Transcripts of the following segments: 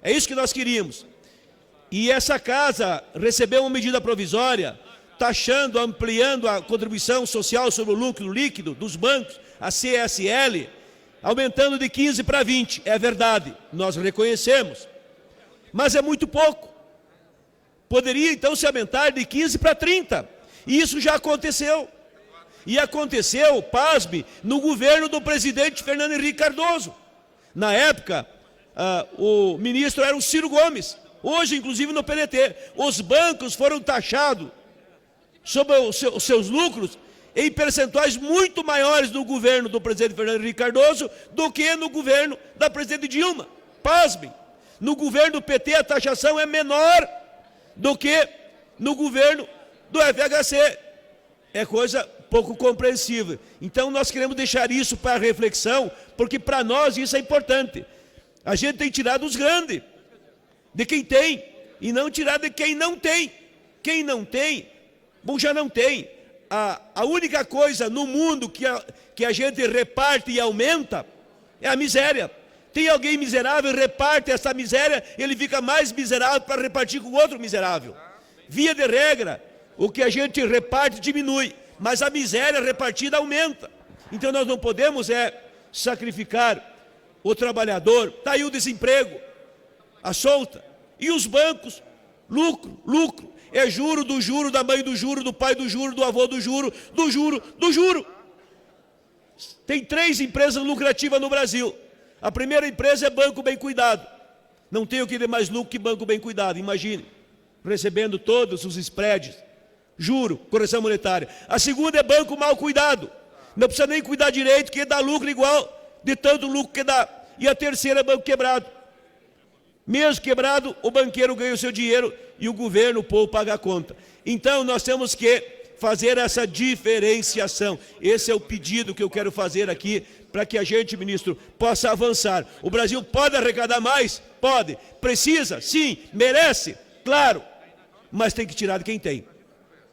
É isso que nós queríamos. E essa casa recebeu uma medida provisória, taxando, ampliando a contribuição social sobre o lucro líquido dos bancos, a CSL, aumentando de 15 para 20. É verdade, nós reconhecemos. Mas é muito pouco. Poderia então se aumentar de 15 para 30. E isso já aconteceu. E aconteceu, pasme, no governo do presidente Fernando Henrique Cardoso. Na época, o ministro era o Ciro Gomes. Hoje, inclusive, no PDT. Os bancos foram taxados sobre os seus lucros em percentuais muito maiores no governo do presidente Fernando Henrique Cardoso do que no governo da presidente Dilma. Pasmem. No governo do PT a taxação é menor do que no governo do FHC. É coisa pouco compreensível. Então nós queremos deixar isso para reflexão, porque para nós isso é importante. A gente tem tirado os grandes, de quem tem, e não tirar de quem não tem. Quem não tem, bom, já não tem. A única coisa no mundo que a gente reparte e aumenta é a miséria. Tem alguém miserável, reparte essa miséria, ele fica mais miserável para repartir com outro miserável. Via de regra, o que a gente reparte diminui, mas a miséria repartida aumenta. Então nós não podemos sacrificar o trabalhador. Está aí o desemprego, a solta. E os bancos, lucro, lucro. É juro do juro, da mãe do juro, do pai do juro, do avô do juro, do juro, do juro. Tem 3 empresas lucrativas no Brasil. A primeira empresa é Banco Bem Cuidado. Não tem o que de mais lucro que Banco Bem Cuidado, imagine. Recebendo todos os spreads, juro, correção monetária. A segunda é Banco Mal Cuidado. Não precisa nem cuidar direito, que dá lucro igual de tanto lucro que dá. E a terceira é Banco Quebrado. Mesmo quebrado, o banqueiro ganha o seu dinheiro e o governo, o povo, paga a conta. Então nós temos que fazer essa diferenciação. Esse é o pedido que eu quero fazer aqui, para que a gente, ministro, possa avançar. O Brasil pode arrecadar mais? Pode. Precisa? Sim. Merece? Claro. Mas tem que tirar de quem tem.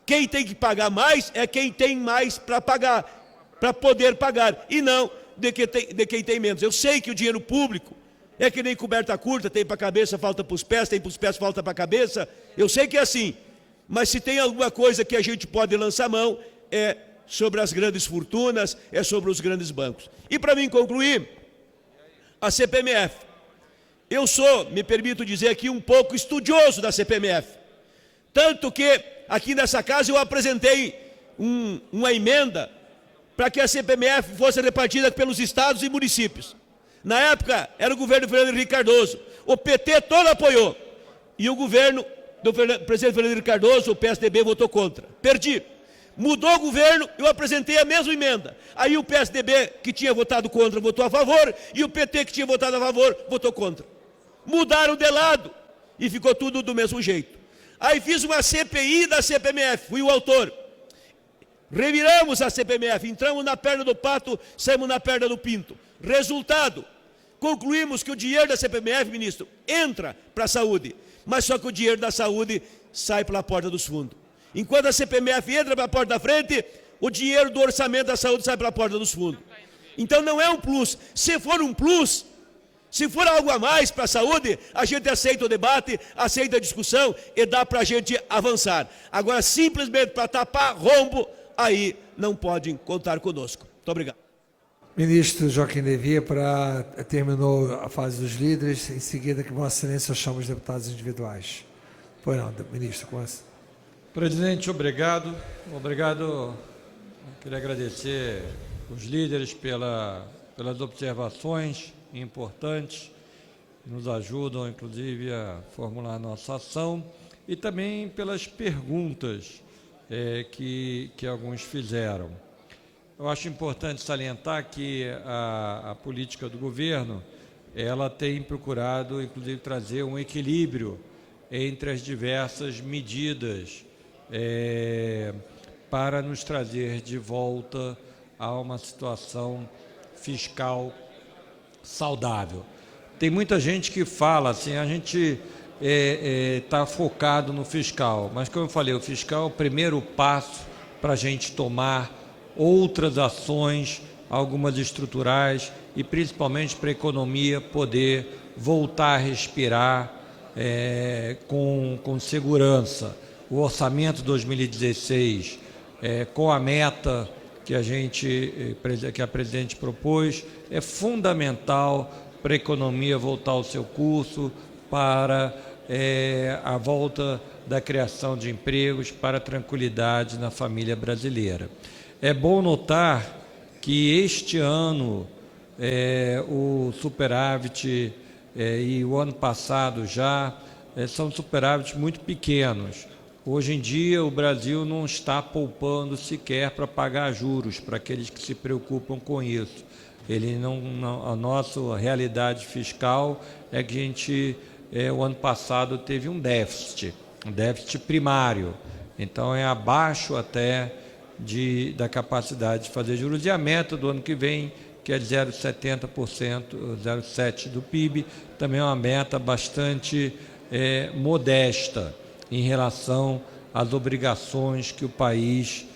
Quem tem que pagar mais é quem tem mais para pagar, para poder pagar, e não de quem tem menos. Eu sei que o dinheiro público é que nem coberta curta, tem para a cabeça, falta para os pés, tem para os pés, falta para a cabeça. Eu sei que é assim. Mas se tem alguma coisa que a gente pode lançar mão, é sobre as grandes fortunas, é sobre os grandes bancos. E para mim concluir, a CPMF. Eu sou, me permito dizer aqui, um pouco estudioso da CPMF. Tanto que aqui nessa casa eu apresentei uma emenda para que a CPMF fosse repartida pelos estados e municípios. Na época era o governo do Fernando Henrique Cardoso. O PT todo apoiou. E o governo do presidente Fernando Henrique Cardoso, o PSDB, votou contra. Perdi. Mudou o governo, eu apresentei a mesma emenda. Aí o PSDB, que tinha votado contra, votou a favor, e o PT, que tinha votado a favor, votou contra. Mudaram de lado, e ficou tudo do mesmo jeito. Aí fiz uma CPI da CPMF, fui o autor. Reviramos a CPMF, entramos na perna do pato, saímos na perna do pinto. Resultado, concluímos que o dinheiro da CPMF, ministro, entra para a saúde, mas só que o dinheiro da saúde sai pela porta dos fundos. Enquanto a CPMF entra pela porta da frente, o dinheiro do orçamento da saúde sai pela porta dos fundos. Então não é um plus. Se for um plus, se for algo a mais para a saúde, a gente aceita o debate, aceita a discussão e dá para a gente avançar. Agora, simplesmente para tapar rombo, aí não podem contar conosco. Muito obrigado. Ministro Joaquim Levy, terminou a fase dos líderes, em seguida que Vossa Excelência chama os deputados individuais. Pois não, ministro, começa. Presidente, obrigado. Obrigado. Queria agradecer os líderes pelas observações importantes, que nos ajudam, inclusive, a formular a nossa ação, e também pelas perguntas que alguns fizeram. Eu acho importante salientar que a política do governo, ela tem procurado, inclusive, trazer um equilíbrio entre as diversas medidas para nos trazer de volta a uma situação fiscal saudável. Tem muita gente que fala assim, a gente está focado no fiscal, mas como eu falei, o fiscal é o primeiro passo para a gente tomar outras ações, algumas estruturais, e principalmente para a economia poder voltar a respirar com segurança. O orçamento 2016, com a meta que a presidente propôs, é fundamental para a economia voltar ao seu curso, para a volta da criação de empregos, para a tranquilidade na família brasileira. É bom notar que este ano o superávit e o ano passado já são superávites muito pequenos. Hoje em dia, o Brasil não está poupando sequer para pagar juros, para aqueles que se preocupam com isso. A nossa realidade fiscal é que a gente, o ano passado, teve um déficit primário. Então, é abaixo até da capacidade de fazer juros. E a meta do ano que vem, que é de 0,70%, 0,7% do PIB, também é uma meta bastante modesta em relação às obrigações que o país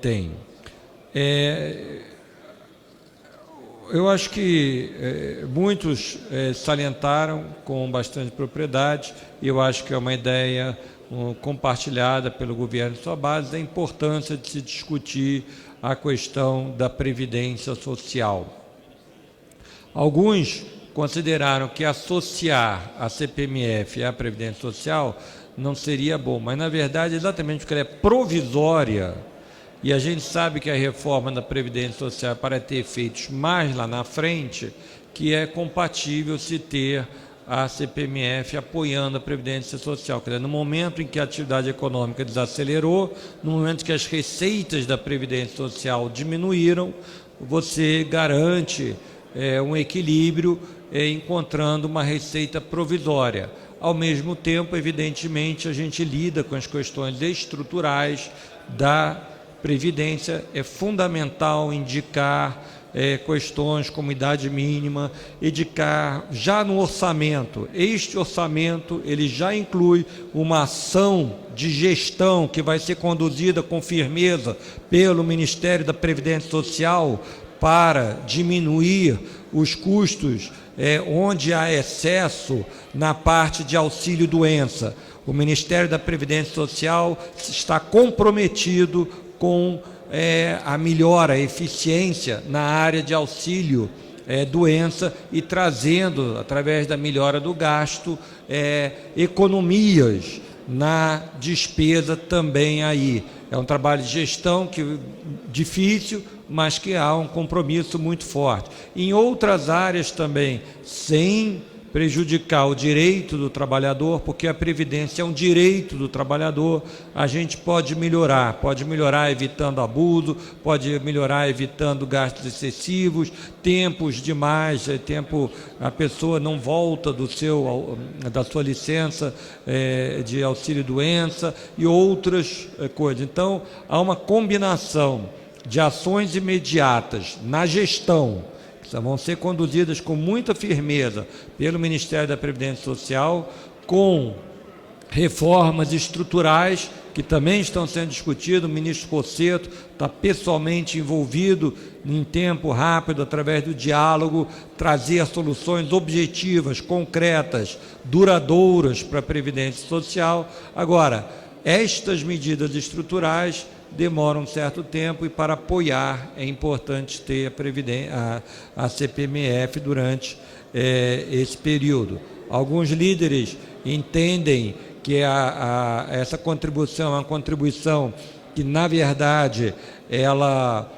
tem. Eu acho que muitos salientaram com bastante propriedade, e eu acho que é uma ideia compartilhada pelo governo em sua base, da importância de se discutir a questão da previdência social. Alguns consideraram que associar a CPMF à Previdência Social não seria bom, mas, na verdade, exatamente porque ela é provisória, e a gente sabe que a reforma da Previdência Social é para ter efeitos mais lá na frente, que é compatível se ter a CPMF apoiando a Previdência Social. Quer dizer, no momento em que a atividade econômica desacelerou, no momento que as receitas da Previdência Social diminuíram, você garante um equilíbrio encontrando uma receita provisória. Ao mesmo tempo, evidentemente, a gente lida com as questões estruturais da Previdência. É fundamental indicar questões como idade mínima, indicar já no orçamento. Este orçamento ele já inclui uma ação de gestão que vai ser conduzida com firmeza pelo Ministério da Previdência Social para diminuir os custos onde há excesso na parte de auxílio-doença. O Ministério da Previdência Social está comprometido com a melhora, a eficiência na área de auxílio-doença e trazendo, através da melhora do gasto, economias na despesa também aí. É um trabalho de gestão difícil, mas que há um compromisso muito forte. Em outras áreas também, sem prejudicar o direito do trabalhador, porque a Previdência é um direito do trabalhador, a gente pode melhorar evitando abuso, pode melhorar evitando gastos excessivos, tempos demais, a pessoa não volta da sua licença de auxílio-doença e outras coisas. Então, há uma combinação de ações imediatas na gestão, que vão ser conduzidas com muita firmeza pelo Ministério da Previdência Social, com reformas estruturais que também estão sendo discutidas. O ministro Pocetto está pessoalmente envolvido em tempo rápido, através do diálogo, trazer soluções objetivas, concretas, duradouras para a Previdência Social. Agora, estas medidas estruturais demoram um certo tempo, e para apoiar é importante ter a CPMF durante esse período. Alguns líderes entendem que essa contribuição é uma contribuição que, na verdade, ela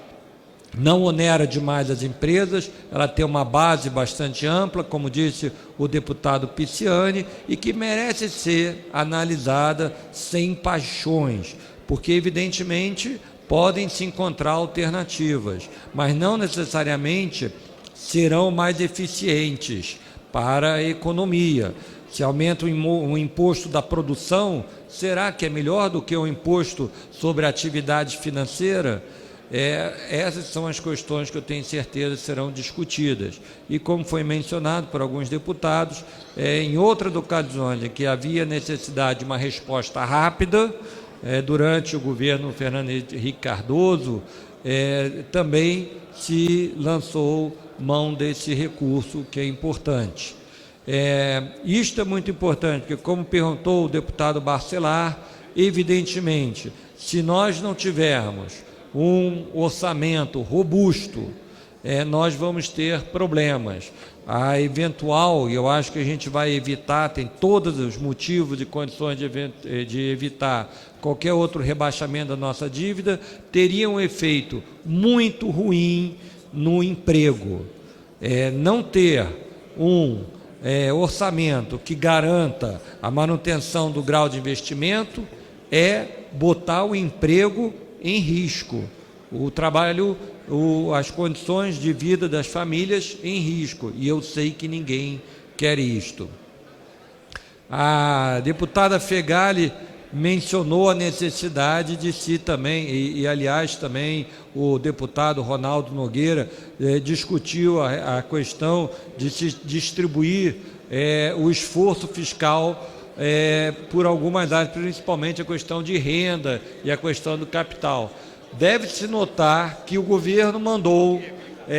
não onera demais as empresas, ela tem uma base bastante ampla, como disse o deputado Pisciani, e que merece ser analisada sem paixões, porque, evidentemente, podem se encontrar alternativas, mas não necessariamente serão mais eficientes para a economia. Se aumenta o imposto da produção, será que é melhor do que o imposto sobre a atividade financeira? Essas são as questões que eu tenho certeza serão discutidas. E, como foi mencionado por alguns deputados, em outras ocasiões em que havia necessidade de uma resposta rápida, durante o governo Fernando Henrique Cardoso, também se lançou mão desse recurso, que é importante. Isto é muito importante, porque, como perguntou o deputado Barcelar, evidentemente, se nós não tivermos um orçamento robusto, nós vamos ter problemas. A eventual, e eu acho que a gente vai evitar, tem todos os motivos e condições de evitar qualquer outro rebaixamento da nossa dívida, teria um efeito muito ruim no emprego. Não ter um orçamento que garanta a manutenção do grau de investimento é botar o emprego em risco, o trabalho, as condições de vida das famílias em risco, e eu sei que ninguém quer isto. A deputada Fegali mencionou a necessidade de si também, e aliás também o deputado Ronaldo Nogueira discutiu a questão de se distribuir o esforço fiscal por algumas áreas, principalmente a questão de renda e a questão do capital. Deve-se notar que o governo mandou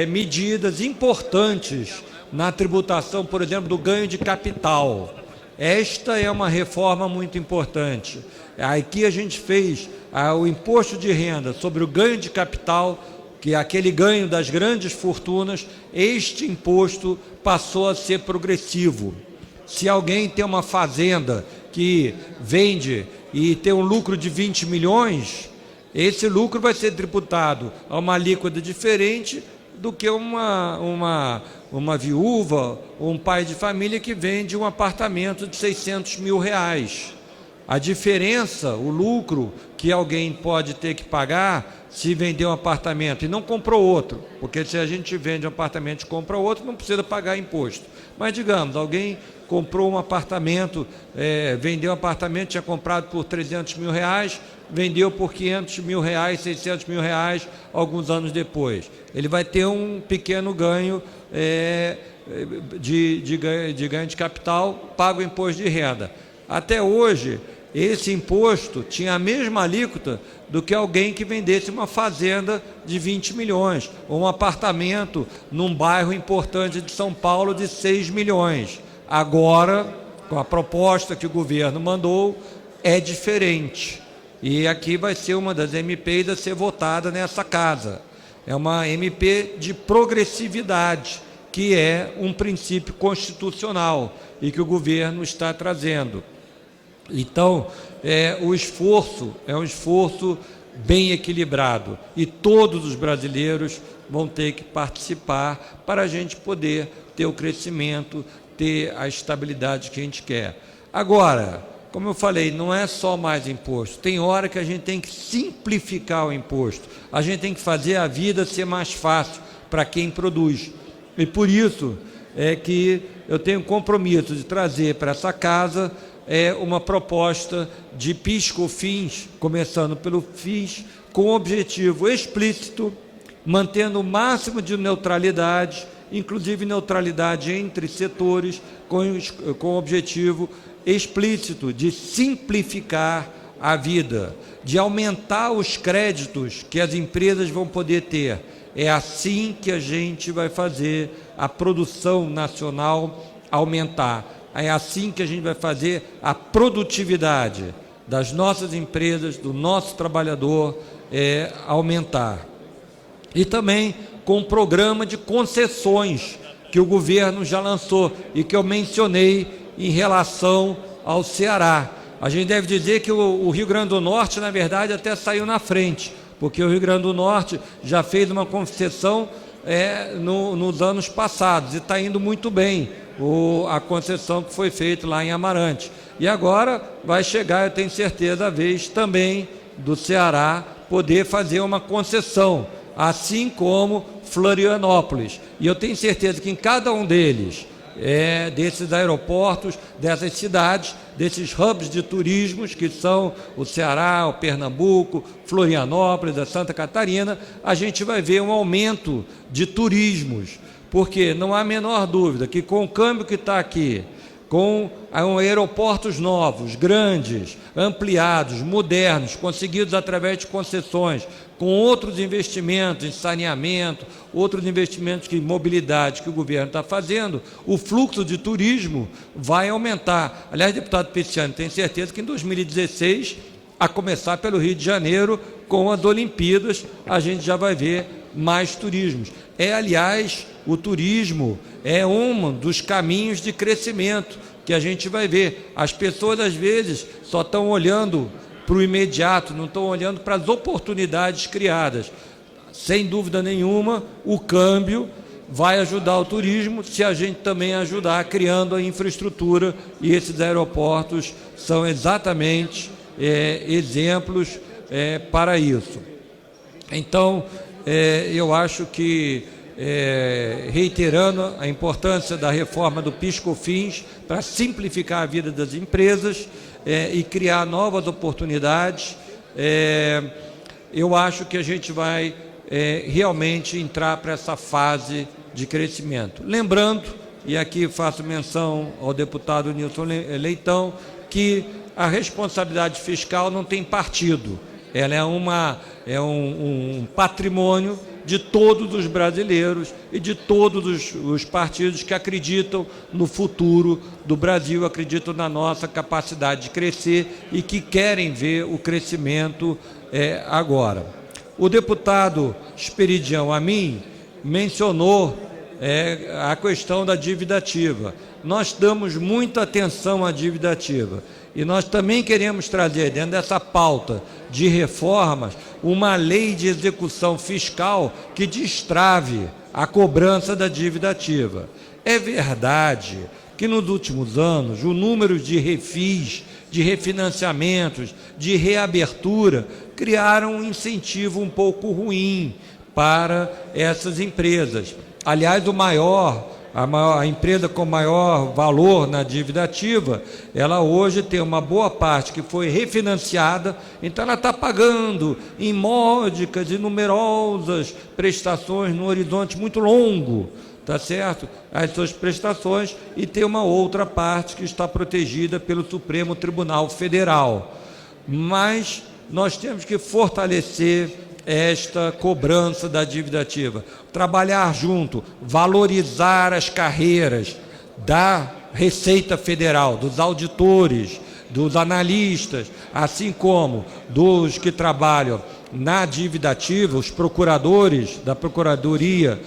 medidas importantes na tributação, por exemplo, do ganho de capital. Esta é uma reforma muito importante. Aqui a gente fez o imposto de renda sobre o ganho de capital, que é aquele ganho das grandes fortunas. Este imposto passou a ser progressivo. Se alguém tem uma fazenda que vende e tem um lucro de 20 milhões, esse lucro vai ser tributado a uma alíquota diferente do que uma viúva ou um pai de família que vende um apartamento de 600 mil reais. A diferença, o lucro que alguém pode ter que pagar se vender um apartamento e não comprou outro, porque se a gente vende um apartamento e compra outro, não precisa pagar imposto. Mas, digamos, alguém comprou um apartamento, vendeu um apartamento, tinha comprado por 300 mil reais, vendeu por 500 mil reais, 600 mil reais, alguns anos depois. Ele vai ter um pequeno ganho de ganho de capital, paga o imposto de renda. Até hoje, esse imposto tinha a mesma alíquota do que alguém que vendesse uma fazenda de 20 milhões, ou um apartamento num bairro importante de São Paulo de 6 milhões. Agora, com a proposta que o governo mandou, é diferente. E aqui vai ser uma das MPs a ser votada nessa casa. É uma MP de progressividade, que é um princípio constitucional e que o governo está trazendo. Então, o esforço é um esforço bem equilibrado e todos os brasileiros vão ter que participar para a gente poder ter o crescimento, ter a estabilidade que a gente quer. Agora, como eu falei, não é só mais imposto, tem hora que a gente tem que simplificar o imposto, a gente tem que fazer a vida ser mais fácil para quem produz. E por isso é que eu tenho compromisso de trazer para essa casa uma proposta de PIS/COFINS, começando pelo FIS, com objetivo explícito, mantendo o máximo de neutralidade, inclusive neutralidade entre setores, com objetivo explícito de simplificar a vida, de aumentar os créditos que as empresas vão poder ter. É assim que a gente vai fazer a produção nacional aumentar. É assim que a gente vai fazer a produtividade das nossas empresas, do nosso trabalhador aumentar. E também com o programa de concessões que o governo já lançou e que eu mencionei em relação ao Ceará. A gente deve dizer que o Rio Grande do Norte, na verdade, até saiu na frente, porque o Rio Grande do Norte já fez uma concessão nos anos passados e está indo muito bem a concessão que foi feita lá em Amarante. E agora vai chegar, eu tenho certeza, a vez também do Ceará poder fazer uma concessão, assim como Florianópolis. E eu tenho certeza que em cada um deles, desses aeroportos, dessas cidades, desses hubs de turismos, que são o Ceará, o Pernambuco, Florianópolis, a Santa Catarina, a gente vai ver um aumento de turismos, porque não há a menor dúvida que com o câmbio que está aqui, com aeroportos novos, grandes, ampliados, modernos, conseguidos através de concessões, com outros investimentos em saneamento, outros investimentos em mobilidade que o governo está fazendo, o fluxo de turismo vai aumentar. Aliás, deputado Pisciani, tenho certeza que em 2016, a começar pelo Rio de Janeiro, com as Olimpíadas, a gente já vai ver mais turismos. Aliás, o turismo é um dos caminhos de crescimento que a gente vai ver. As pessoas, às vezes, só estão olhando para o imediato, não estão olhando para as oportunidades criadas. Sem dúvida nenhuma, o câmbio vai ajudar o turismo se a gente também ajudar criando a infraestrutura, e esses aeroportos são exatamente exemplos para isso. Então, eu acho que, reiterando a importância da reforma do PIS/COFINS para simplificar a vida das empresas e criar novas oportunidades, eu acho que a gente vai realmente entrar para essa fase de crescimento. Lembrando, e aqui faço menção ao deputado Nilson Leitão, que a responsabilidade fiscal não tem partido, ela é um patrimônio de todos os brasileiros e de todos os partidos que acreditam no futuro do Brasil, acreditam na nossa capacidade de crescer e que querem ver o crescimento agora. O deputado Esperidião Amin mencionou a questão da dívida ativa. Nós damos muita atenção à dívida ativa e nós também queremos trazer dentro dessa pauta de reformas uma lei de execução fiscal que destrave a cobrança da dívida ativa. É verdade que nos últimos anos o número de refis, de refinanciamentos, de reabertura criaram um incentivo um pouco ruim para essas empresas. Aliás, a empresa com maior valor na dívida ativa, ela hoje tem uma boa parte que foi refinanciada, então ela está pagando em módicas e numerosas prestações no horizonte muito longo, tá certo? As suas prestações, e tem uma outra parte que está protegida pelo Supremo Tribunal Federal. Mas nós temos que fortalecer esta cobrança da dívida ativa, trabalhar junto, valorizar as carreiras da Receita Federal, dos auditores, dos analistas, assim como dos que trabalham na dívida ativa, os procuradores da Procuradoria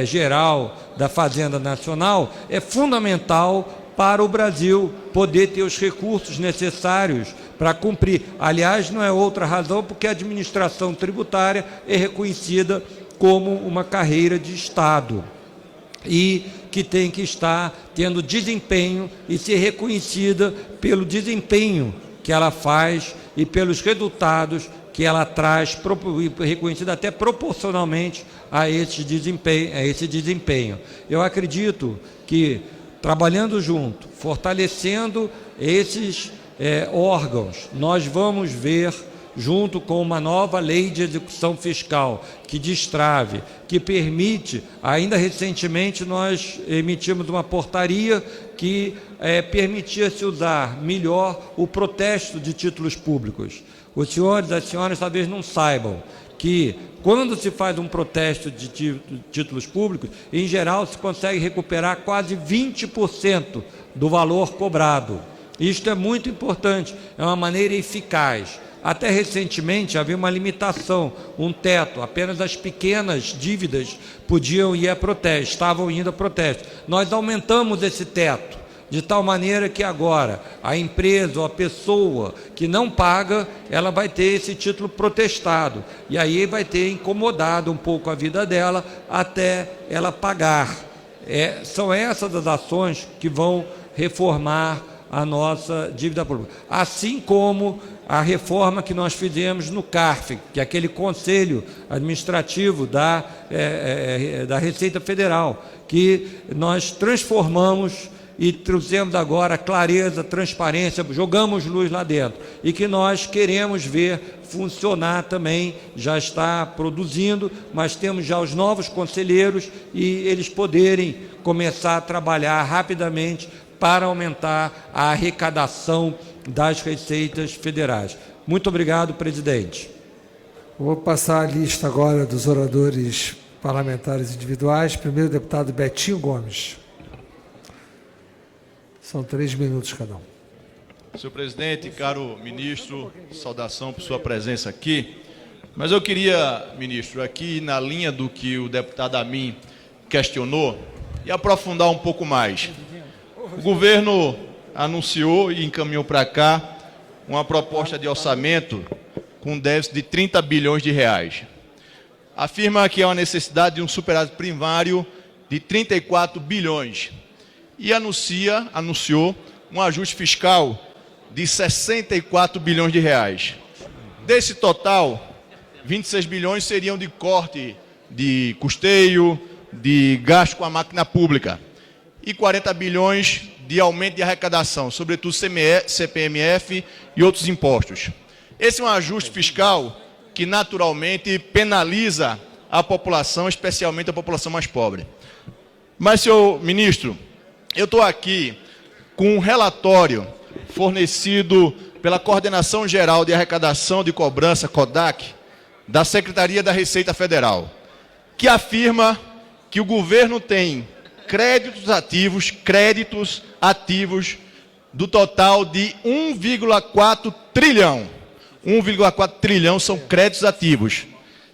Geral da Fazenda Nacional. É fundamental para o Brasil poder ter os recursos necessários para cumprir. Aliás, não é outra razão porque a administração tributária é reconhecida como uma carreira de Estado e que tem que estar tendo desempenho e ser reconhecida pelo desempenho que ela faz e pelos resultados que ela traz, reconhecida até proporcionalmente a esse desempenho. Eu acredito que, trabalhando junto, fortalecendo esses órgãos, nós vamos ver, junto com uma nova lei de execução fiscal que destrave, que permite, ainda recentemente nós emitimos uma portaria que permitia-se usar melhor o protesto de títulos públicos. Os senhores e as senhoras talvez não saibam que, quando se faz um protesto de títulos públicos, em geral se consegue recuperar quase 20% do valor cobrado. Isto é muito importante, é uma maneira eficaz. Até recentemente havia uma limitação, um teto, apenas as pequenas dívidas podiam ir a protesto, estavam indo a protesto. Nós aumentamos esse teto, de tal maneira que agora a empresa ou a pessoa que não paga, ela vai ter esse título protestado, e aí vai ter incomodado um pouco a vida dela até ela pagar. São essas as ações que vão reformar a nossa dívida pública. Assim como a reforma que nós fizemos no CARF, que é aquele Conselho Administrativo da Receita Federal, que nós transformamos e trouxemos agora clareza, transparência, jogamos luz lá dentro, e que nós queremos ver funcionar também, já está produzindo, mas temos já os novos conselheiros e eles poderem começar a trabalhar rapidamente para aumentar a arrecadação das receitas federais. Muito obrigado, presidente. Vou passar a lista agora dos oradores parlamentares individuais. Primeiro, o deputado Betinho Gomes. São 3 minutos cada um. Senhor presidente, caro ministro, saudação por sua presença aqui. Mas eu queria, ministro, aqui na linha do que o deputado Amin questionou, e aprofundar um pouco mais. O governo anunciou e encaminhou para cá uma proposta de orçamento com um déficit de 30 bilhões de reais. Afirma que há uma necessidade de um superávit primário de 34 bilhões e anunciou um ajuste fiscal de 64 bilhões de reais. Desse total, 26 bilhões seriam de corte de custeio, de gasto com a máquina pública e 40 bilhões de aumento de arrecadação, sobretudo CPMF e outros impostos. Esse é um ajuste fiscal que naturalmente penaliza a população, especialmente a população mais pobre. Mas, senhor ministro, eu estou aqui com um relatório fornecido pela Coordenação Geral de Arrecadação de Cobrança, CODAC, da Secretaria da Receita Federal, que afirma que o governo tem créditos ativos do total de 1,4 trilhão. 1,4 trilhão são créditos ativos,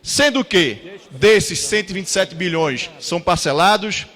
sendo que desses 127 bilhões são parcelados,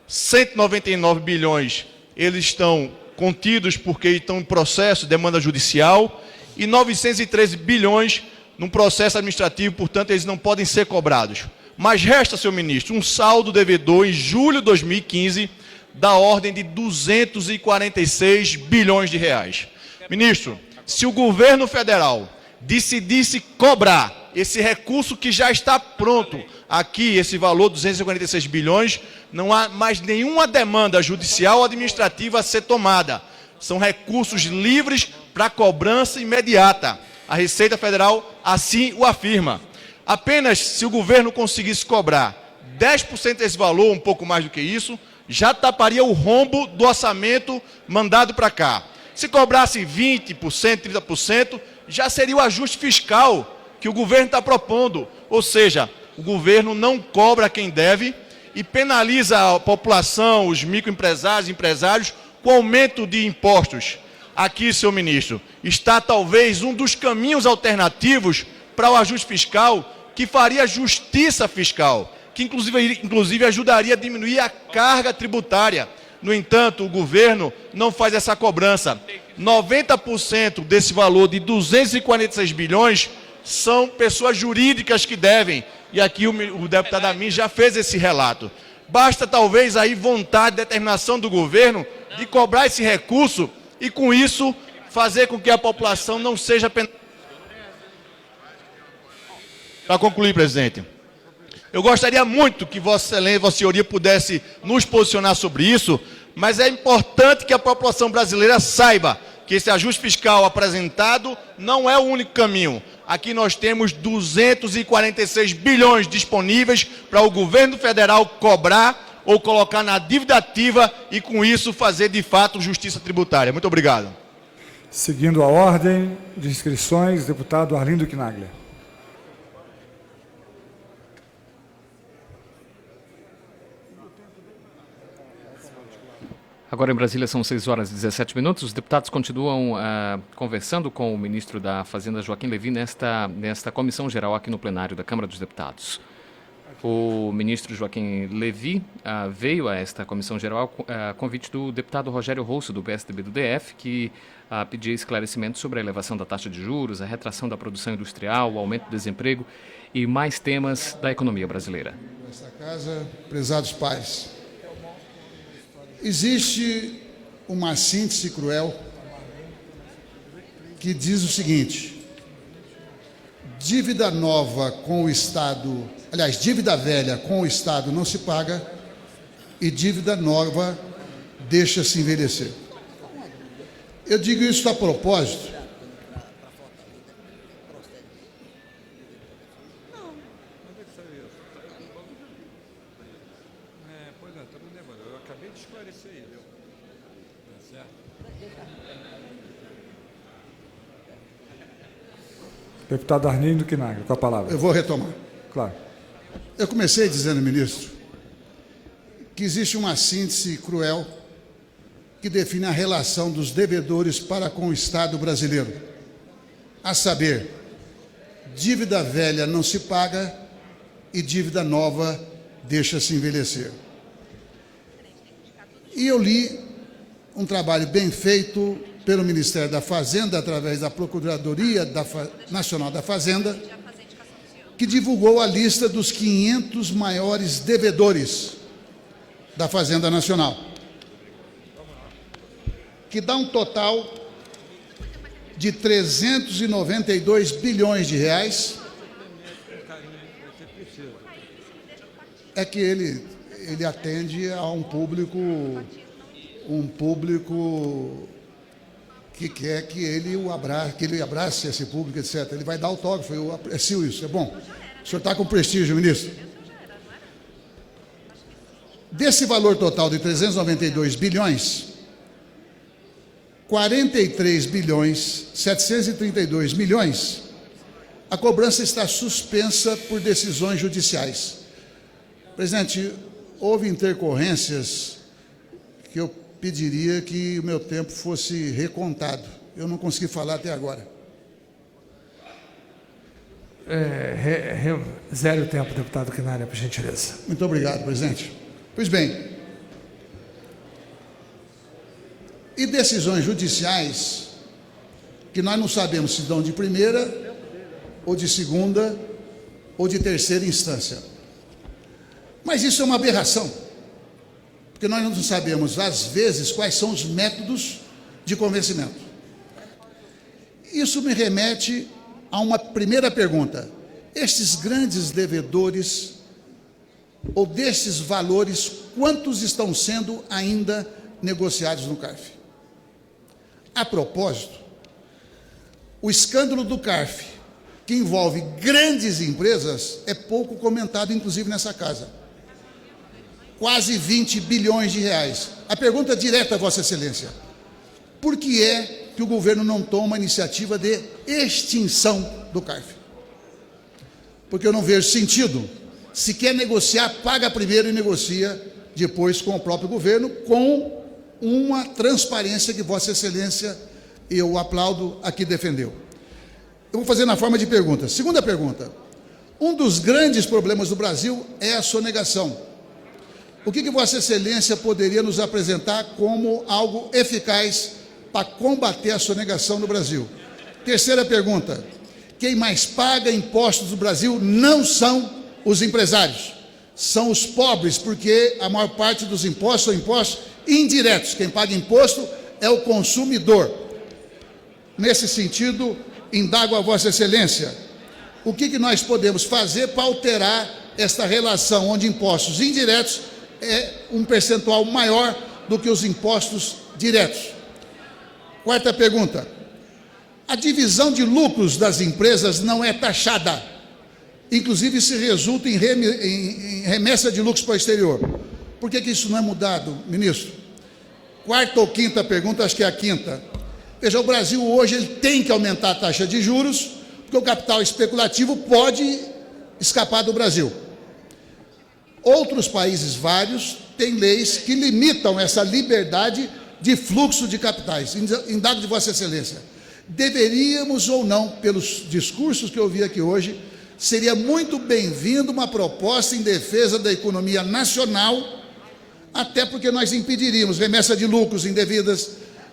199 bilhões eles estão contidos porque estão em processo de demanda judicial e 913 bilhões num processo administrativo, portanto eles não podem ser cobrados. Mas resta, senhor ministro, um saldo devedor em julho de 2015 da ordem de 246 bilhões de reais. Ministro, se o governo federal decidisse cobrar esse recurso que já está pronto, aqui esse valor, 246 bilhões, não há mais nenhuma demanda judicial ou administrativa a ser tomada. São recursos livres para cobrança imediata. A Receita Federal assim o afirma. Apenas se o governo conseguisse cobrar 10% desse valor, um pouco mais do que isso, já taparia o rombo do orçamento mandado para cá. Se cobrasse 20%, 30%, já seria o ajuste fiscal que o governo está propondo. Ou seja, o governo não cobra quem deve e penaliza a população, os microempresários e empresários com aumento de impostos. Aqui, senhor ministro, está talvez um dos caminhos alternativos para o ajuste fiscal, que faria justiça fiscal, que inclusive ajudaria a diminuir a carga tributária. No entanto, o governo não faz essa cobrança. 90% desse valor de 246 bilhões são pessoas jurídicas que devem. E aqui o deputado Amin já fez esse relato. Basta talvez aí vontade, determinação do governo de cobrar esse recurso e com isso fazer com que a população não seja penalizada. Para concluir, presidente, eu gostaria muito que Vossa Excelência, Vossa Senhoria pudesse nos posicionar sobre isso, mas é importante que a população brasileira saiba que esse ajuste fiscal apresentado não é o único caminho. Aqui nós temos 246 bilhões disponíveis para o governo federal cobrar ou colocar na dívida ativa e, com isso, fazer de fato justiça tributária. Muito obrigado. Seguindo a ordem de inscrições, deputado Arlindo Quinaglia. Agora em Brasília são 6 horas e 17 minutos. Os deputados continuam conversando com o ministro da Fazenda, Joaquim Levy, nesta comissão geral aqui no plenário da Câmara dos Deputados. O ministro Joaquim Levy veio a esta comissão geral a convite do deputado Rogério Rosso, do PSDB do DF, que pedia esclarecimento sobre a elevação da taxa de juros, a retração da produção industrial, o aumento do desemprego e mais temas da economia brasileira. Nesta casa, prezados pais, existe uma síntese cruel que diz o seguinte: dívida nova com o Estado, aliás, dívida velha com o Estado não se paga e dívida nova deixa-se envelhecer. Eu digo isso a propósito Deputado Arlindo Quinaglia, com a palavra. Eu vou retomar. Claro. Eu comecei dizendo, ministro, que existe uma síntese cruel que define a relação dos devedores para com o Estado brasileiro. A saber, dívida velha não se paga e dívida nova deixa-se envelhecer. E eu li um trabalho bem feito pelo Ministério da Fazenda, através da Procuradoria Nacional da Fazenda, que divulgou a lista dos 500 maiores devedores da Fazenda Nacional, que dá um total de 392 bilhões de reais. É que ele atende a um público que quer que ele abrace esse público, etc. Ele vai dar autógrafo, eu aprecio isso, é bom. O senhor está com prestígio, ministro. Desse valor total de 392 bilhões, 43 bilhões, 732 milhões, a cobrança está suspensa por decisões judiciais. Presidente, houve intercorrências que eu pediria que o meu tempo fosse recontado. Eu não consegui falar até agora. Zero o tempo, deputado Quinaglia, por gentileza. Muito obrigado, presidente. Pois bem, e decisões judiciais que nós não sabemos se dão de primeira, ou de segunda, ou de terceira instância. Mas isso é uma aberração, porque nós não sabemos, às vezes, quais são os métodos de convencimento. Isso me remete a uma primeira pergunta. Estes grandes devedores, ou desses valores, quantos estão sendo ainda negociados no CARF? A propósito, o escândalo do CARF, que envolve grandes empresas, é pouco comentado, inclusive nessa casa. Quase 20 bilhões de reais. A pergunta direta a Vossa Excelência: por que é que o governo não toma a iniciativa de extinção do CARF? Porque eu não vejo sentido. Se quer negociar, paga primeiro e negocia depois com o próprio governo, com uma transparência que Vossa Excelência, eu aplaudo, aqui defendeu. Eu vou fazer na forma de pergunta. Segunda pergunta: um dos grandes problemas do Brasil é a sonegação. O que Vossa Excelência poderia nos apresentar como algo eficaz para combater a sonegação no Brasil? Terceira pergunta: quem mais paga impostos no Brasil não são os empresários, são os pobres, porque a maior parte dos impostos são impostos indiretos. Quem paga imposto é o consumidor. Nesse sentido, indago a Vossa Excelência, o que nós podemos fazer para alterar esta relação, onde impostos indiretos é um percentual maior do que os impostos diretos? Quarta pergunta: a divisão de lucros das empresas não é taxada, inclusive se resulta em remessa de lucros para o exterior. Por que isso não é mudado, ministro? Quarta ou quinta pergunta, acho que é a quinta. Veja, o Brasil hoje ele tem que aumentar a taxa de juros, porque o capital especulativo pode escapar do Brasil. Outros países, vários, têm leis que limitam essa liberdade de fluxo de capitais. Indago de Vossa Excelência, deveríamos ou não, pelos discursos que eu ouvi aqui hoje, seria muito bem-vindo uma proposta em defesa da economia nacional, até porque nós impediríamos remessa de lucros indevidas,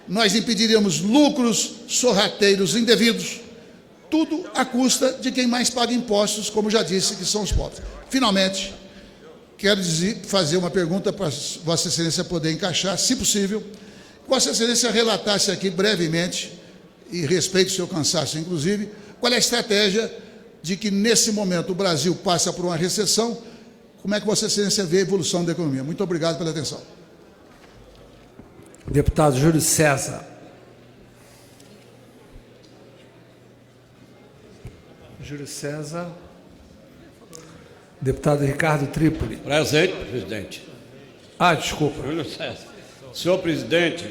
nós impediríamos lucros sorrateiros indevidos, tudo à custa de quem mais paga impostos, como já disse, que são os pobres. Finalmente, quero fazer uma pergunta para Vossa Excelência poder encaixar, se possível. Vossa Excelência relatasse aqui brevemente, e respeito o seu cansaço inclusive, qual é a estratégia de que nesse momento o Brasil passa por uma recessão. Como é que Vossa Excelência vê a evolução da economia? Muito obrigado pela atenção. Deputado Júlio César. Júlio César. Deputado Ricardo Trípoli. Presente, presidente. Desculpa. Júlio César. Senhor presidente,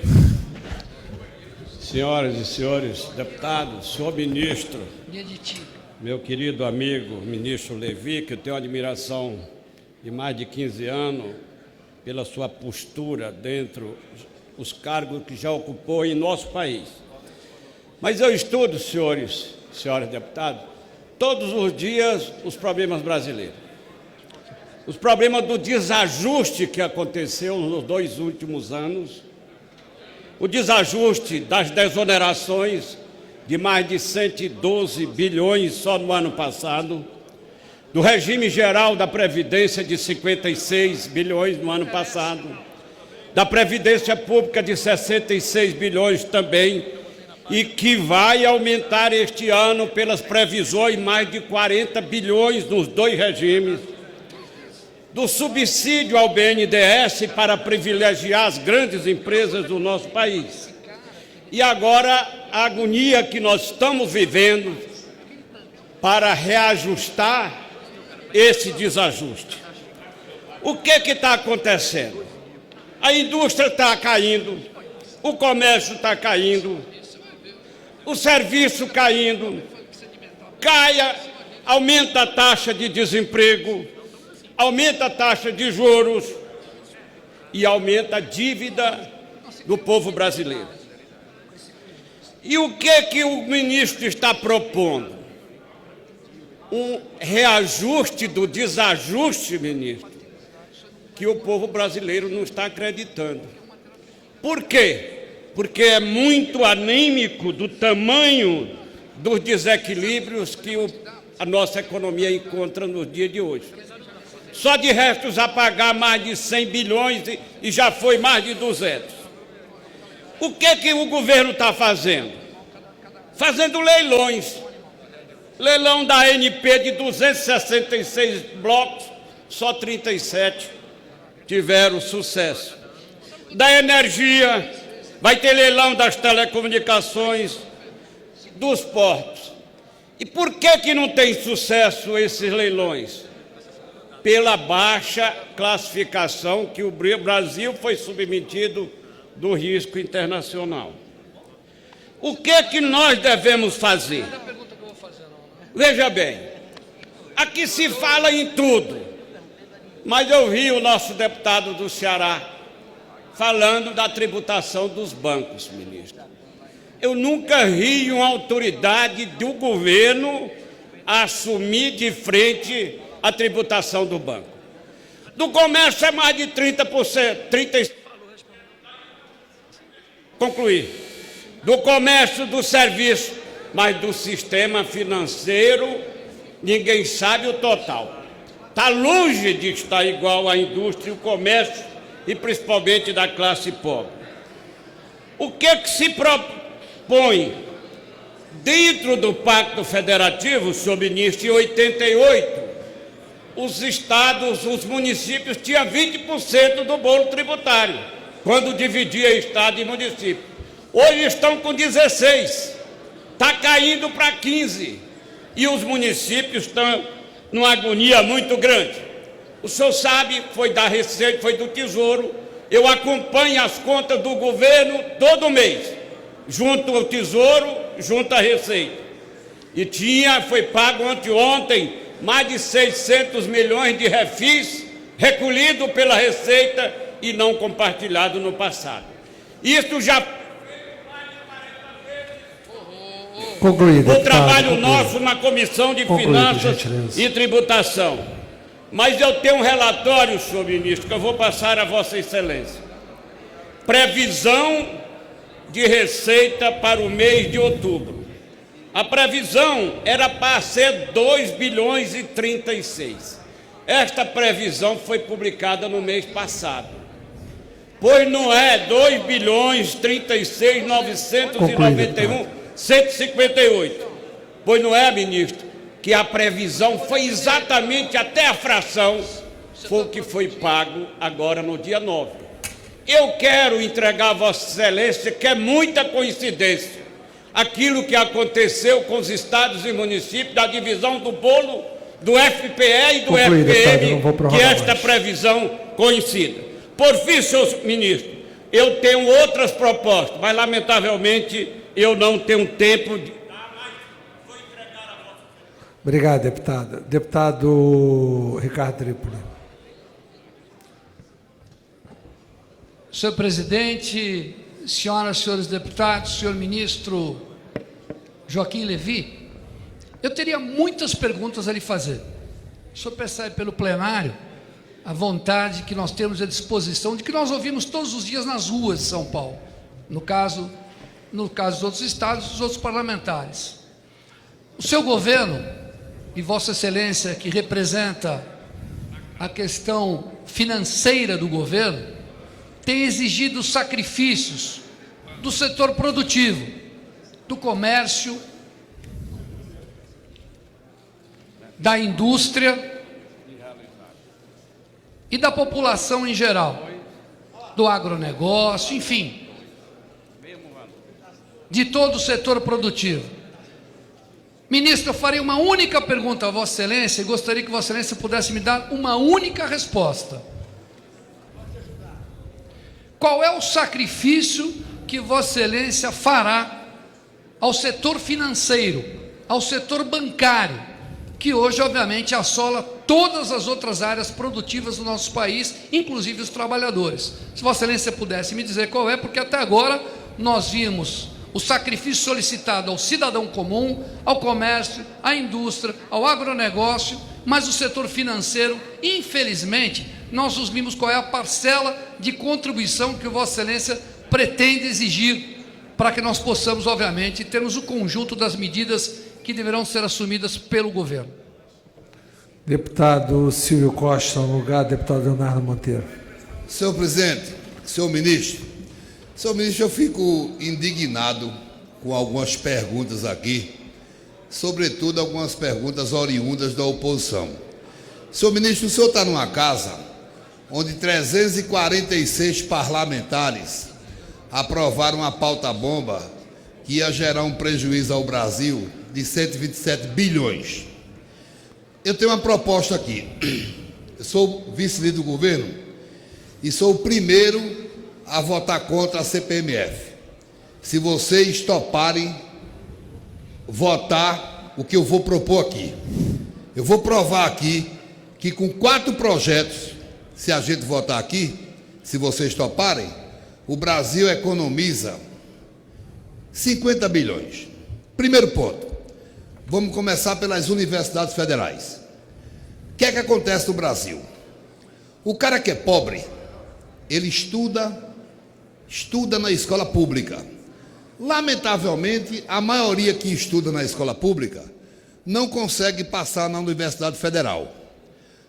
Senhoras e senhores deputados, senhor ministro, meu querido amigo ministro Levi, que eu tenho admiração de mais de 15 anos pela sua postura dentro dos cargos que já ocupou em nosso país. Mas eu estudo, senhores e senhoras deputados, todos os dias os problemas brasileiros. Os problemas do desajuste que aconteceu nos 2 últimos anos, o desajuste das desonerações de mais de 112 bilhões só no ano passado, do regime geral da Previdência de 56 bilhões no ano passado, da Previdência Pública de 66 bilhões também, e que vai aumentar este ano pelas previsões mais de 40 bilhões nos 2 regimes, do subsídio ao BNDES para privilegiar as grandes empresas do nosso país. E agora a agonia que nós estamos vivendo para reajustar esse desajuste. O que está acontecendo? A indústria está caindo, o comércio está caindo, o serviço caindo, aumenta a taxa de desemprego, aumenta a taxa de juros e aumenta a dívida do povo brasileiro. E o que o ministro está propondo? Um reajuste do desajuste, ministro, que o povo brasileiro não está acreditando. Por quê? Porque é muito anímico do tamanho dos desequilíbrios que a nossa economia encontra no dia de hoje. Só de restos a pagar mais de 100 bilhões e já foi mais de 200. O que o governo está fazendo? Fazendo leilões. Leilão da ANP de 266 blocos, só 37 tiveram sucesso. Da energia, vai ter leilão das telecomunicações, dos portos. E por que não tem sucesso esses leilões? Pela baixa classificação que o Brasil foi submetido do risco internacional. O que nós devemos fazer? Veja bem, aqui se fala em tudo, mas eu vi o nosso deputado do Ceará falando da tributação dos bancos, ministro. Eu nunca vi uma autoridade do governo assumir de frente a tributação do banco. Do comércio é mais de 30%, concluir. Do comércio, do serviço, mas do sistema financeiro, ninguém sabe o total. Está longe de estar igual à indústria e o comércio, e principalmente da classe pobre. O que se propõe? Dentro do Pacto Federativo, senhor ministro, em 88, os estados, os municípios tinham 20% do bolo tributário, quando dividia estado e município. Hoje estão com 16%, está caindo para 15%, e os municípios estão numa agonia muito grande. O senhor sabe, foi da Receita, foi do Tesouro, eu acompanho as contas do governo todo mês, junto ao Tesouro, junto à Receita. E foi pago anteontem mais de 600 milhões de refis, recolhido pela Receita e não compartilhado no passado. Isso já... Concluído, o trabalho nosso na Comissão de Finanças e Tributação. Mas eu tenho um relatório, senhor ministro, que eu vou passar a Vossa Excelência. Previsão de receita para o mês de outubro. A previsão era para ser 2 bilhões e 36. Esta previsão foi publicada no mês passado. Pois não é 2 bilhões 36, 991, 158. Pois não é, ministro, que a previsão foi exatamente até a fração, foi o que foi pago agora no dia 9. Eu quero entregar a Vossa Excelência que é muita coincidência aquilo que aconteceu com os estados e municípios da divisão do bolo do FPE e do FPM, que esta previsão coincida. Por fim, senhor ministro, eu tenho outras propostas, mas lamentavelmente eu não tenho tempo de... Obrigado, deputado. Deputado Ricardo Trípoli. Senhor presidente, senhoras e senhores deputados, senhor ministro Joaquim Levy, eu teria muitas perguntas a lhe fazer. O senhor percebe pelo plenário a vontade que nós temos à disposição, de que nós ouvimos todos os dias nas ruas de São Paulo, no caso dos outros estados, dos outros parlamentares. O seu governo e Vossa Excelência, que representa a questão financeira do governo, tem exigido sacrifícios do setor produtivo, do comércio, da indústria e da população em geral, do agronegócio, enfim, de todo o setor produtivo. Ministro, eu farei uma única pergunta a Vossa Excelência e gostaria que Vossa Excelência pudesse me dar uma única resposta. Qual é o sacrifício que Vossa Excelência fará ao setor financeiro, ao setor bancário, que hoje, obviamente, assola todas as outras áreas produtivas do nosso país, inclusive os trabalhadores? Se Vossa Excelência pudesse me dizer qual é, porque até agora nós vimos o sacrifício solicitado ao cidadão comum, ao comércio, à indústria, ao agronegócio, mas o setor financeiro, infelizmente, nós nos vimos qual é a parcela de contribuição que Vossa Excelência pretende exigir para que nós possamos, obviamente, termos o conjunto das medidas que deverão ser assumidas pelo governo. Deputado Silvio Costa, no lugar do deputado Leonardo Monteiro. Senhor presidente, senhor ministro, eu fico indignado com algumas perguntas aqui, sobretudo algumas perguntas oriundas da oposição. Senhor ministro, o senhor está numa casa onde 346 parlamentares aprovaram uma pauta-bomba que ia gerar um prejuízo ao Brasil de 127 bilhões. Eu tenho uma proposta aqui. Eu sou vice-líder do governo e sou o primeiro a votar contra a CPMF. Se vocês toparem votar o que eu vou propor aqui, eu vou provar aqui que com 4 projetos, se a gente votar aqui, se vocês toparem, o Brasil economiza 50 bilhões. Primeiro ponto, vamos começar pelas universidades federais. O que é que acontece no Brasil? O cara que é pobre, ele estuda na escola pública. Lamentavelmente, a maioria que estuda na escola pública não consegue passar na Universidade Federal.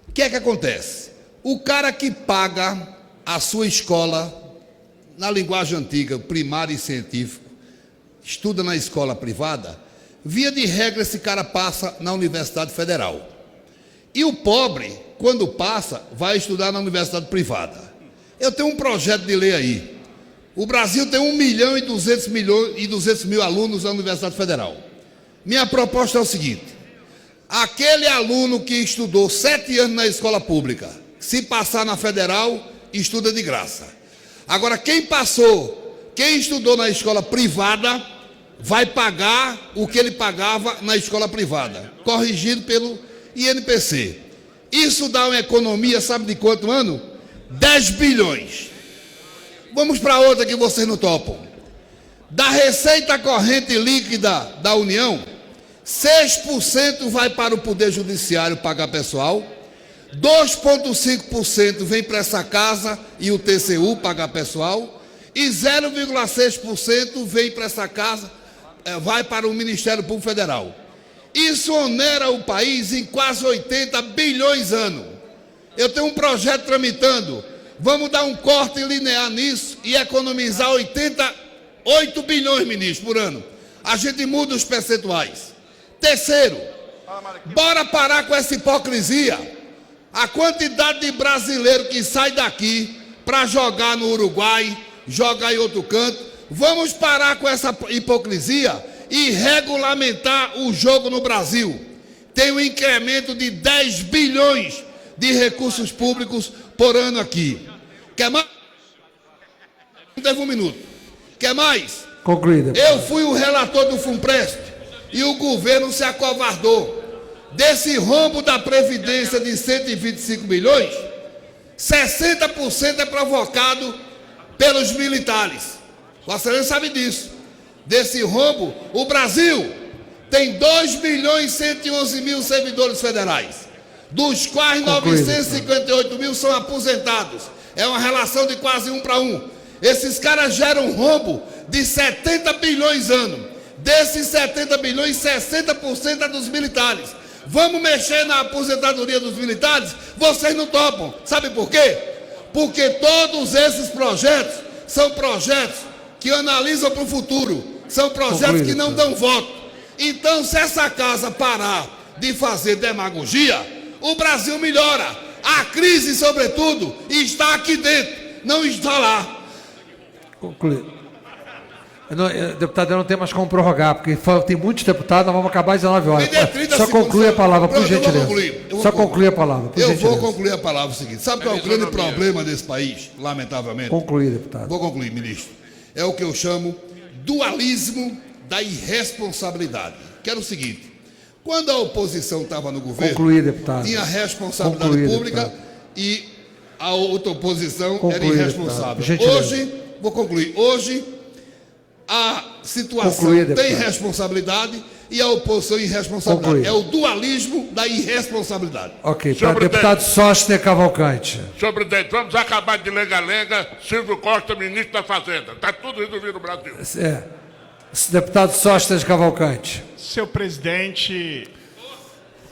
O que é que acontece? O cara que paga a sua escola, na linguagem antiga, primária e científico, estuda na escola privada, via de regra esse cara passa na Universidade Federal. E o pobre, quando passa, vai estudar na universidade privada. Eu tenho um projeto de lei aí. O Brasil tem 1.200.000 alunos na Universidade Federal. Minha proposta é o seguinte: aquele aluno que estudou 7 anos na escola pública, se passar na federal, estuda de graça. Agora, quem estudou na escola privada, vai pagar o que ele pagava na escola privada, corrigido pelo INPC. Isso dá uma economia, sabe de quanto ano? 10 bilhões. Vamos para outra que vocês não topam. Da receita corrente líquida da União, 6% vai para o Poder Judiciário pagar pessoal, 2,5% vem para essa casa e o TCU pagar pessoal, e 0,6% vem para essa casa, vai para o Ministério Público Federal. Isso onera o país em quase 80 bilhões ano. Eu tenho um projeto tramitando. Vamos dar um corte linear nisso e economizar 88 bilhões, ministro, por ano. A gente muda os percentuais. Terceiro, bora parar com essa hipocrisia. A quantidade de brasileiro que sai daqui para jogar no Uruguai, jogar em outro canto, vamos parar com essa hipocrisia e regulamentar o jogo no Brasil. Tem um incremento de 10 bilhões de recursos públicos por ano aqui. Quer mais? Teve um minuto. Quer mais? Concluída. Eu fui o relator do FUNPRESP e o governo se acovardou. Desse rombo da Previdência de 125 milhões, 60% é provocado pelos militares. Vossa Excelência sabe disso. Desse rombo, o Brasil tem 2.111.000 servidores federais, dos quais 958 mil são aposentados. É uma relação de quase 1 para 1. Esses caras geram um rombo de 70 bilhões ano. Desses 70 bilhões, 60% é dos militares. Vamos mexer na aposentadoria dos militares? Vocês não topam. Sabe por quê? Porque todos esses projetos são projetos que analisam para o futuro. São projetos que não dão voto. Então, se essa casa parar de fazer demagogia, o Brasil melhora. A crise, sobretudo, está aqui dentro, não está lá. Concluído. Deputado, eu não tenho mais como prorrogar, porque tem muitos deputados, nós vamos acabar às 19 horas. Só conclui a palavra, por gentileza. Só conclui a palavra, por gentileza. Eu vou concluir a palavra o seguinte. Sabe qual é o grande problema desse país, lamentavelmente? Concluir, deputado. Vou concluir, ministro. É o que eu chamo dualismo da irresponsabilidade. Que era o seguinte: quando a oposição estava no governo, tinha responsabilidade pública, deputado, e a outra oposição era irresponsável. Hoje, vou concluir, hoje a situação tem responsabilidade e a oposição irresponsabilidade. É o dualismo da irresponsabilidade. Ok, para deputado Sóster Cavalcante. Senhor presidente, vamos acabar de lenga-lenga. Silvio Costa, ministro da Fazenda. Está tudo resolvido no Brasil. Deputado Sóster Cavalcante. Senhor presidente,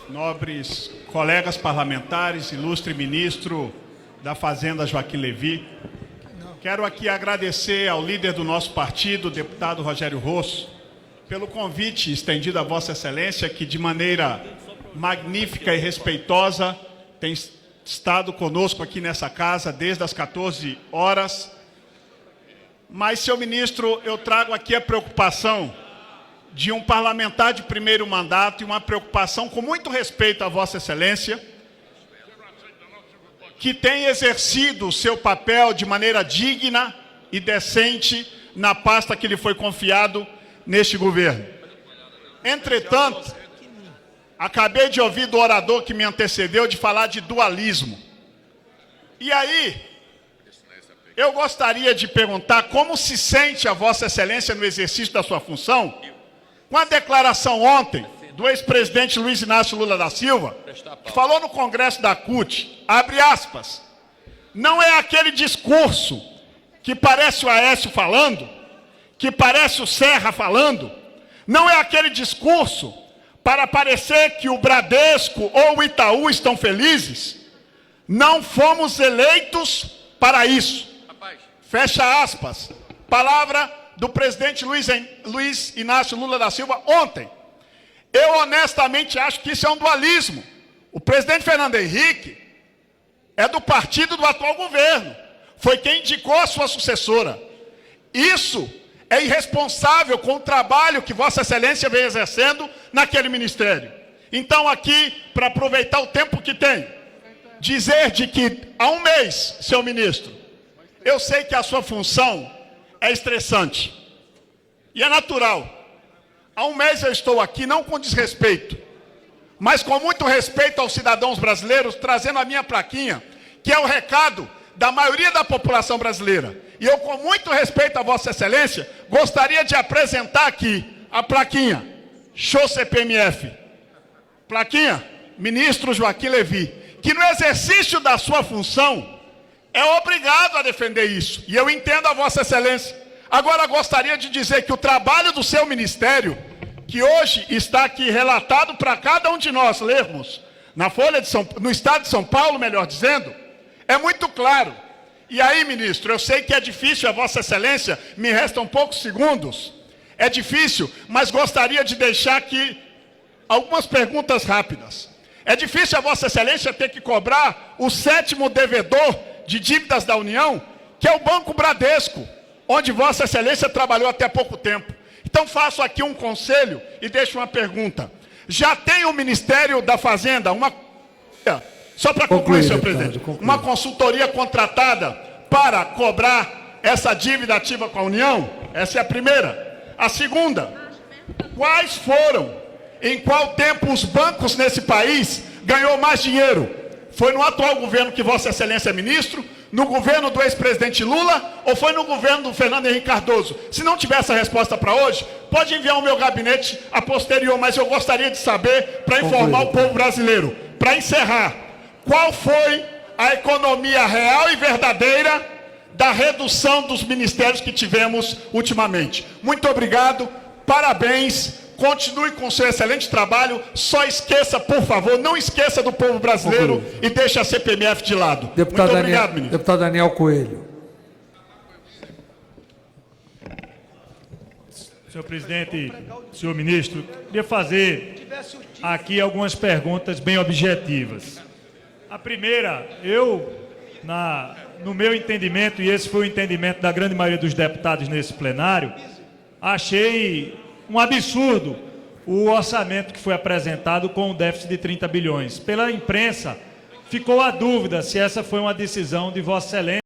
nobres colegas parlamentares, ilustre ministro da Fazenda Joaquim Levy, quero aqui agradecer ao líder do nosso partido, o deputado Rogério Rosso, pelo convite estendido a Vossa Excelência, que de maneira magnífica e respeitosa tem estado conosco aqui nessa casa desde as 14 horas. Mas, senhor ministro, eu trago aqui a preocupação de um parlamentar de primeiro mandato e uma preocupação com muito respeito a Vossa Excelência, que tem exercido o seu papel de maneira digna e decente na pasta que lhe foi confiado neste governo. Entretanto, acabei de ouvir do orador que me antecedeu de falar de dualismo. E aí, eu gostaria de perguntar como se sente a Vossa Excelência no exercício da sua função, com a declaração ontem do ex-presidente Luiz Inácio Lula da Silva, que falou no Congresso da CUT, abre aspas, não é aquele discurso que parece o Aécio falando, que parece o Serra falando, não é aquele discurso para parecer que o Bradesco ou o Itaú estão felizes. Não fomos eleitos para isso. Fecha aspas. Palavra do presidente Luiz Inácio Lula da Silva ontem. Eu honestamente acho que isso é um dualismo. O presidente Fernando Henrique é do partido do atual governo. Foi quem indicou a sua sucessora. Isso é irresponsável com o trabalho que Vossa Excelência vem exercendo naquele ministério. Então aqui, para aproveitar o tempo que tem, dizer de que há um mês, senhor ministro, eu sei que a sua função é estressante. E é natural. Há um mês eu estou aqui, não com desrespeito, mas com muito respeito aos cidadãos brasileiros, trazendo a minha plaquinha, que é o recado da maioria da população brasileira. E eu, com muito respeito a Vossa Excelência, gostaria de apresentar aqui a plaquinha, show CPMF. Plaquinha, ministro Joaquim Levy, que no exercício da sua função é obrigado a defender isso. E eu entendo a Vossa Excelência. Agora, gostaria de dizer que o trabalho do seu ministério, que hoje está aqui relatado para cada um de nós lermos, no estado de São Paulo, melhor dizendo, é muito claro. E aí, ministro, eu sei que é difícil, a Vossa Excelência, me restam poucos segundos, é difícil, mas gostaria de deixar aqui algumas perguntas rápidas. É difícil a Vossa Excelência ter que cobrar o 7º devedor de dívidas da União, que é o Banco Bradesco, onde Vossa Excelência trabalhou até pouco tempo. Então faço aqui um conselho e deixo uma pergunta. Já tem o Ministério da Fazenda só para concluir, senhor presidente, uma consultoria contratada para cobrar essa dívida ativa com a União? Essa é a primeira. A segunda, quais foram, em qual tempo os bancos nesse país ganhou mais dinheiro? Foi no atual governo que Vossa Excelência é ministro, no governo do ex-presidente Lula ou foi no governo do Fernando Henrique Cardoso? Se não tiver essa resposta para hoje, pode enviar ao meu gabinete a posterior, mas eu gostaria de saber para informar o povo brasileiro. Para encerrar, qual foi a economia real e verdadeira da redução dos ministérios que tivemos ultimamente? Muito obrigado, parabéns, continue com seu excelente trabalho, só esqueça, por favor, não esqueça do povo brasileiro e deixe a CPMF de lado. Deputado Muito obrigado, ministro. Deputado Daniel Coelho. Senhor presidente, senhor ministro, queria fazer aqui algumas perguntas bem objetivas. A primeira, no meu entendimento, e esse foi o entendimento da grande maioria dos deputados nesse plenário, achei um absurdo o orçamento que foi apresentado com um déficit de 30 bilhões. Pela imprensa, ficou a dúvida se essa foi uma decisão de Vossa Excelência.